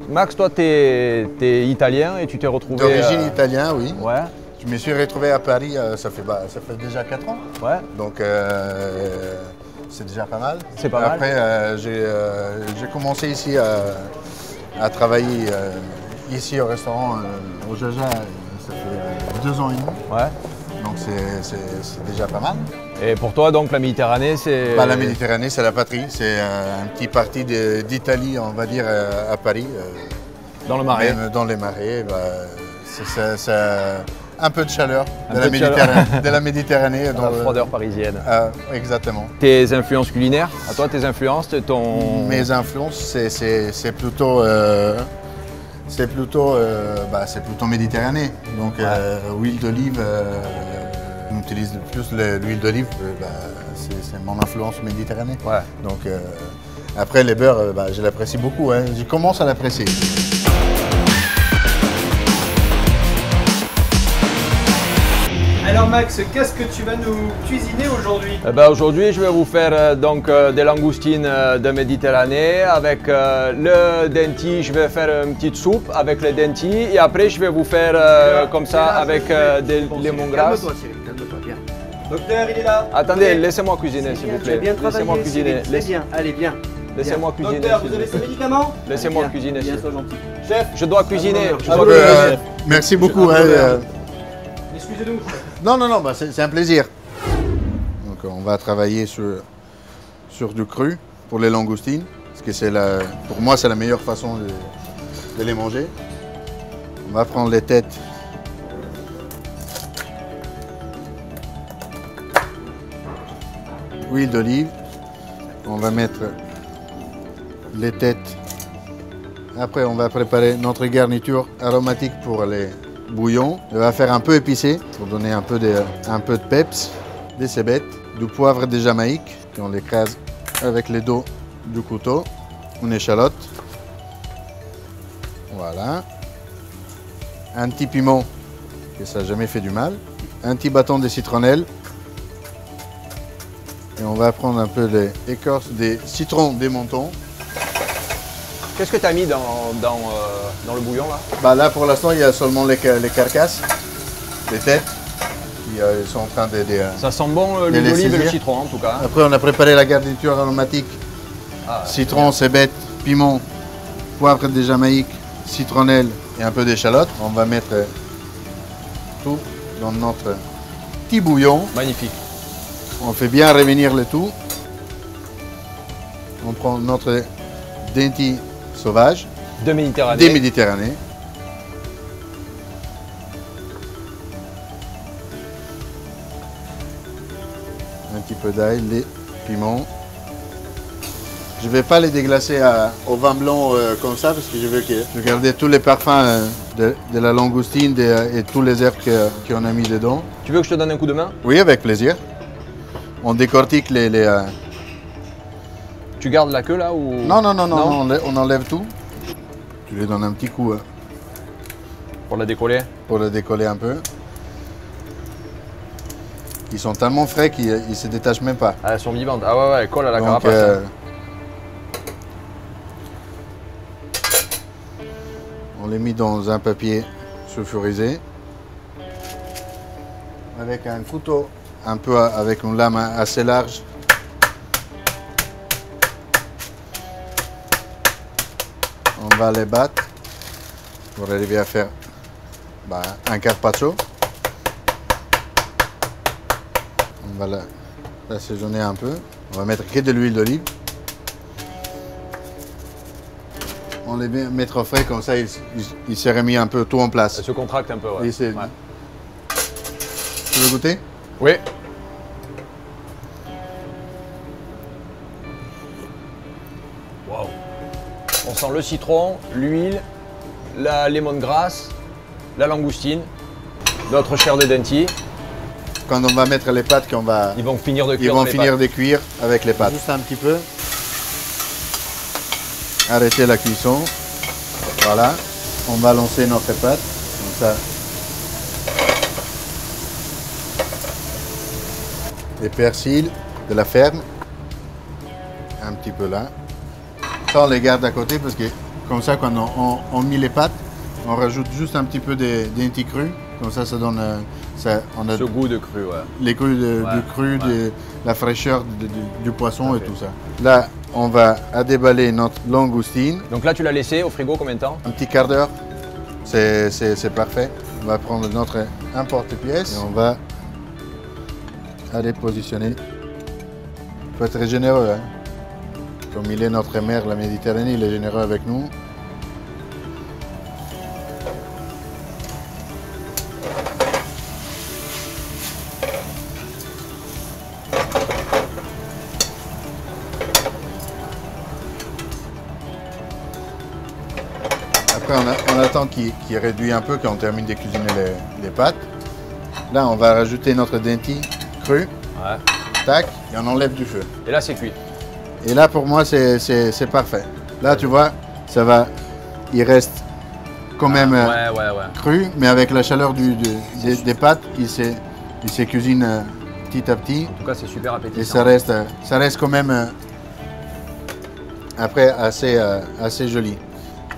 Max, toi, tu es italien et tu t'es retrouvé... D'origine italien, oui. Ouais. Je me suis retrouvé à Paris, ça fait déjà 4 ans. Ouais. Donc c'est déjà pas mal. C'est pas mal. Après, j'ai commencé ici à travailler ici au restaurant au Jaja, ça fait 2 ans et demi. Ouais. Donc c'est déjà pas mal. Et pour toi, donc, la Méditerranée, c'est... La Méditerranée, c'est la patrie. C'est un petit parti d'Italie, on va dire, à Paris. Dans le Marais. Même dans les marais, c'est un peu de chaleur de la Méditerranée. Dans la froideur parisienne. Exactement. Tes influences culinaires, à toi, tes influences, Mes influences, c'est plutôt... c'est plutôt Méditerranée. Donc, huile d'olive, on utilise plus l'huile d'olive, c'est mon influence Méditerranée. Ouais. Donc, après, les beurres, je l'apprécie beaucoup. Hein. Je commence à l'apprécier. Alors Max, qu'est-ce que tu vas nous cuisiner aujourd'hui? Aujourd'hui, je vais vous faire des langoustines de Méditerranée avec le denti. Je vais faire une petite soupe avec le denti et après je vais vous faire comme ça avec des lemongrass. Calme-toi, bien. Docteur, il est là. Attendez, laissez-moi cuisiner s'il vous plaît. Bien travaillé, Laissez-moi cuisiner. c'est bien. Allez, bien. Laissez-moi cuisiner. Docteur, vous avez ces médicaments? Laissez-moi Allez, cuisiner. Bien, sois gentil. Chef, Je dois cuisiner. Ah, bon, Merci beaucoup. excusez-nous. Non, c'est un plaisir. Donc, on va travailler sur du cru pour les langoustines, parce que pour moi, c'est la meilleure façon de les manger. On va prendre les têtes. Huile d'olive. On va mettre les têtes. Après, on va préparer notre garniture aromatique pour les bouillons. On va faire un peu épicé pour donner un peu de peps, des cébettes, du poivre de Jamaïque, et on l'écrase avec les dos du couteau, une échalote. Voilà. Un petit piment, que ça n'a jamais fait du mal. Un petit bâton de citronnelle. Et on va prendre un peu l'écorce des citrons des mentons. Qu'est-ce que tu as mis dans le bouillon là? Là pour l'instant il y a seulement les carcasses, les têtes. Ils sont en train de Ça sent bon l'huile les d'olive et le saisir. citron en tout cas. Après on a préparé la garniture aromatique. Citron, cébettes, piment, poivre de Jamaïque, citronnelle et un peu d'échalote. On va mettre tout dans notre petit bouillon. Magnifique. On fait bien revenir le tout. On prend notre denti sauvage De Méditerranée. des Méditerranées. Un petit peu d'ail, les piments. Je ne vais pas les déglacer au vin blanc comme ça parce que je veux garder tous les parfums de la langoustine et tous les herbes qu'on a mis dedans. Tu veux que je te donne un coup de main? Oui, avec plaisir. On décortique les Tu gardes la queue là ou... Non, on enlève tout. Tu lui donnes un petit coup Pour la décoller? pour le décoller un peu. Ils sont tellement frais qu'ils ne se détachent même pas. Ah, elles sont vivantes. Ah ouais, elles collent à la Donc, carapace. on les met dans un papier sulfurisé. Avec un couteau, un peu avec une lame assez large. On va les battre pour arriver à faire un carpaccio. On va l'assaisonner un peu. On va mettre que de l'huile d'olive. On les mettre au frais comme ça, il s'est remis un peu tout en place. Ça se contracte un peu, ouais. Ouais. Tu veux goûter? Oui. Wow. On sent le citron, l'huile, la lemongrass, la langoustine, notre chair de denti. Quand on va mettre les pâtes, Ils vont finir de cuire. ils dans vont les finir pâtes. de cuire avec les pâtes. Juste un petit peu. Arrêtez la cuisson. Voilà. On va lancer notre pâte. Comme ça. Des persils de la ferme. Un petit peu là. Ça, on les garde à côté parce que Comme ça, quand on met les pâtes, on rajoute juste un petit peu des lentilles crues. Comme ça donne on a Ce goût de cru, ouais. les crues du cru, ouais. la fraîcheur du poisson et tout ça. Là, on va déballer notre langoustine. Donc là, tu l'as laissé au frigo combien de temps? Un petit quart d'heure, c'est parfait. On va prendre notre emporte-pièce et on va aller positionner. Il faut être très généreux. Hein. Comme il est notre mer, la Méditerranée, il est généreux avec nous. Après, on attend qu'il réduit un peu, qu'on termine de cuisiner les pâtes. Là, on va rajouter notre denti cru. Ouais. Tac, et on enlève du feu. Et là, c'est cuit. Et là, pour moi, c'est parfait. Là, tu vois, ça va. Il reste quand même cru, mais avec la chaleur des pâtes, il se cuisine petit à petit. En tout cas, c'est super appétissant. Et ça reste quand même après assez joli.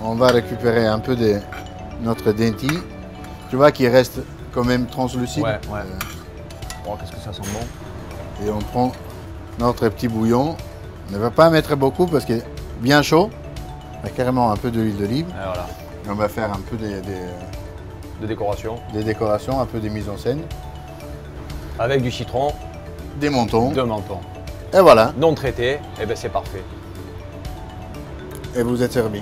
On va récupérer un peu de notre denti. Tu vois qu'il reste quand même translucide. Ouais. Oh, qu'est-ce que ça sent bon. Et on prend notre petit bouillon. On ne va pas mettre beaucoup parce qu'il est bien chaud. On a carrément un peu d'huile d'olive. Et voilà. Et on va faire un peu De décoration. des décorations, un peu des mises en scène. Avec du citron. Des mentons. De menton. Et voilà. Non traité. Et ben c'est parfait. Et vous êtes servi.